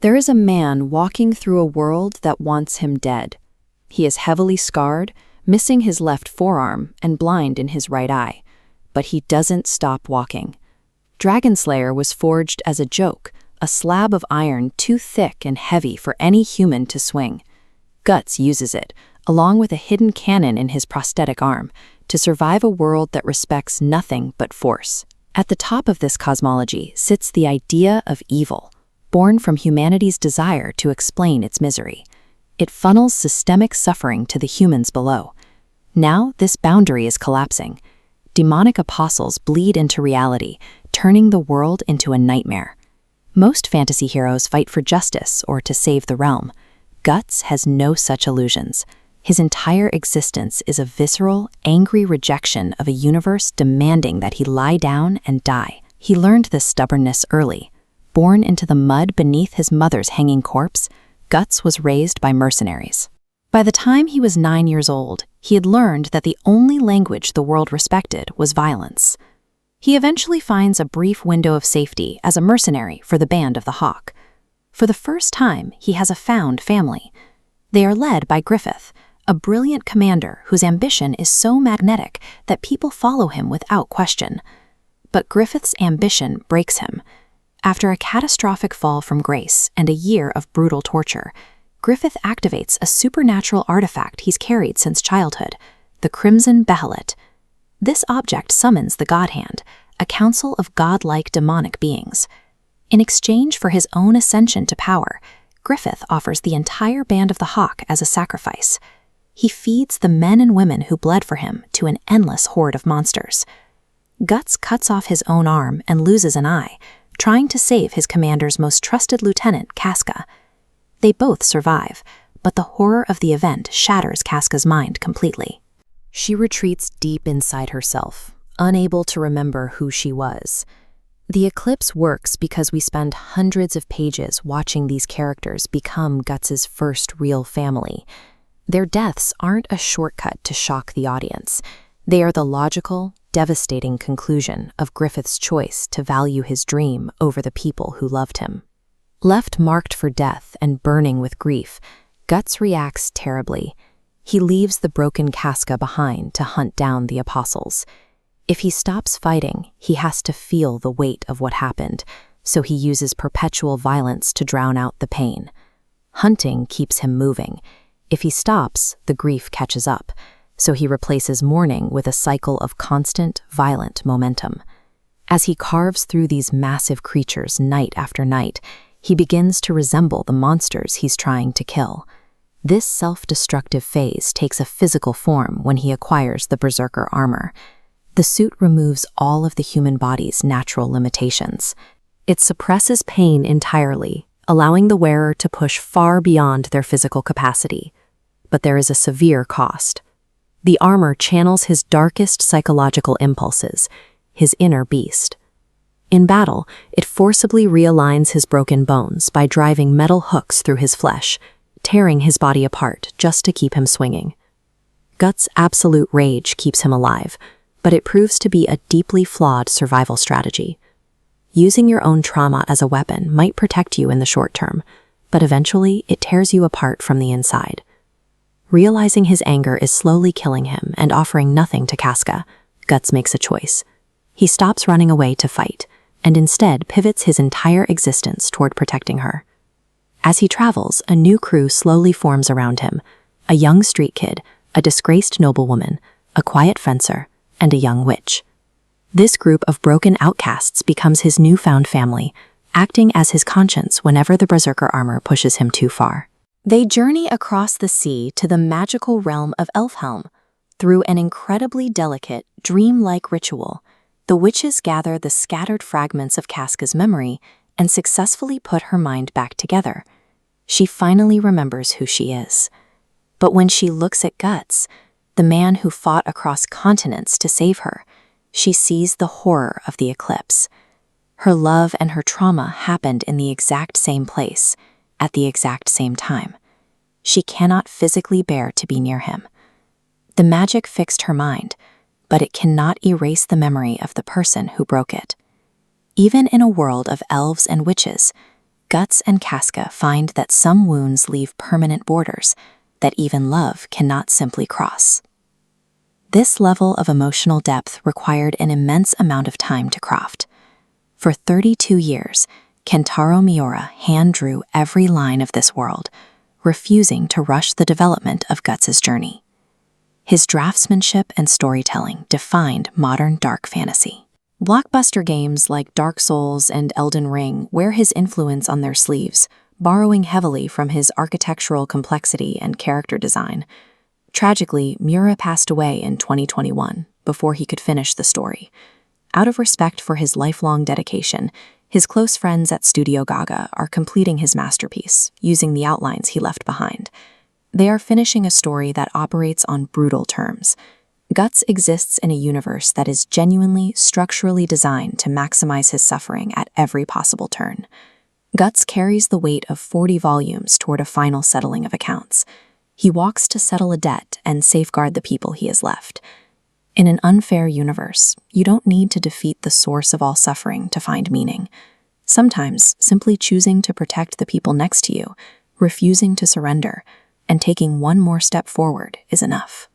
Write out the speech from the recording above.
There is a man walking through a world that wants him dead. He is heavily scarred, missing his left forearm and blind in his right eye. But he doesn't stop walking. Dragonslayer was forged as a joke, a slab of iron too thick and heavy for any human to swing. Guts uses it, along with a hidden cannon in his prosthetic arm, to survive a world that respects nothing but force. At the top of this cosmology sits the idea of evil, born from humanity's desire to explain its misery. It funnels systemic suffering to the humans below. Now this boundary is collapsing. Demonic apostles bleed into reality, turning the world into a nightmare. Most fantasy heroes fight for justice or to save the realm. Guts has no such illusions. His entire existence is a visceral, angry rejection of a universe demanding that he lie down and die. He learned this stubbornness early. Born into the mud beneath his mother's hanging corpse, Guts was raised by mercenaries. By the time he was 9 years old, he had learned that the only language the world respected was violence. He eventually finds a brief window of safety as a mercenary for the Band of the Hawk. For the first time, he has a found family. They are led by Griffith, a brilliant commander whose ambition is so magnetic that people follow him without question. But Griffith's ambition breaks him. After a catastrophic fall from grace and a year of brutal torture, Griffith activates a supernatural artifact he's carried since childhood, the Crimson Behelit. This object summons the God Hand, a council of godlike demonic beings. In exchange for his own ascension to power, Griffith offers the entire Band of the Hawk as a sacrifice. He feeds the men and women who bled for him to an endless horde of monsters. Guts cuts off his own arm and loses an eye, trying to save his commander's most trusted lieutenant, Casca. They both survive, but the horror of the event shatters Casca's mind completely. She retreats deep inside herself, unable to remember who she was. The Eclipse works because we spend hundreds of pages watching these characters become Guts's first real family. Their deaths aren't a shortcut to shock the audience. They are the logical, devastating conclusion of Griffith's choice to value his dream over the people who loved him. Left marked for death and burning with grief, Guts reacts terribly. He leaves the broken Casca behind to hunt down the apostles. If he stops fighting, he has to feel the weight of what happened, so he uses perpetual violence to drown out the pain. Hunting keeps him moving. If he stops, the grief catches up, so he replaces mourning with a cycle of constant, violent momentum. As he carves through these massive creatures night after night, he begins to resemble the monsters he's trying to kill. This self-destructive phase takes a physical form when he acquires the Berserker armor. The suit removes all of the human body's natural limitations. It suppresses pain entirely, allowing the wearer to push far beyond their physical capacity. But there is a severe cost. The armor channels his darkest psychological impulses, his inner beast. In battle, it forcibly realigns his broken bones by driving metal hooks through his flesh, tearing his body apart just to keep him swinging. Guts' absolute rage keeps him alive, but it proves to be a deeply flawed survival strategy. Using your own trauma as a weapon might protect you in the short term, but eventually it tears you apart from the inside. Realizing his anger is slowly killing him and offering nothing to Casca, Guts makes a choice. He stops running away to fight, and instead pivots his entire existence toward protecting her. As he travels, a new crew slowly forms around him: a young street kid, a disgraced noblewoman, a quiet fencer, and a young witch. This group of broken outcasts becomes his newfound family, acting as his conscience whenever the Berserker armor pushes him too far. They journey across the sea to the magical realm of Elfhelm. Through an incredibly delicate, dreamlike ritual, the witches gather the scattered fragments of Casca's memory and successfully put her mind back together. She finally remembers who she is. But when she looks at Guts, the man who fought across continents to save her, she sees the horror of the Eclipse. Her love and her trauma happened in the exact same place, at the exact same time. She cannot physically bear to be near him. The magic fixed her mind, but it cannot erase the memory of the person who broke it. Even in a world of elves and witches, Guts and Casca find that some wounds leave permanent borders that even love cannot simply cross. This level of emotional depth required an immense amount of time to craft. For 32 years, Kentaro Miura hand-drew every line of this world, refusing to rush the development of Guts' journey. His draftsmanship and storytelling defined modern dark fantasy. Blockbuster games like Dark Souls and Elden Ring wear his influence on their sleeves, borrowing heavily from his architectural complexity and character design. Tragically, Miura passed away in 2021 before he could finish the story. Out of respect for his lifelong dedication, his close friends at Studio Gaga are completing his masterpiece, using the outlines he left behind. They are finishing a story that operates on brutal terms. Guts exists in a universe that is genuinely, structurally designed to maximize his suffering at every possible turn. Guts carries the weight of 40 volumes toward a final settling of accounts. He walks to settle a debt and safeguard the people he has left. In an unfair universe, you don't need to defeat the source of all suffering to find meaning. Sometimes, simply choosing to protect the people next to you, refusing to surrender, and taking one more step forward is enough.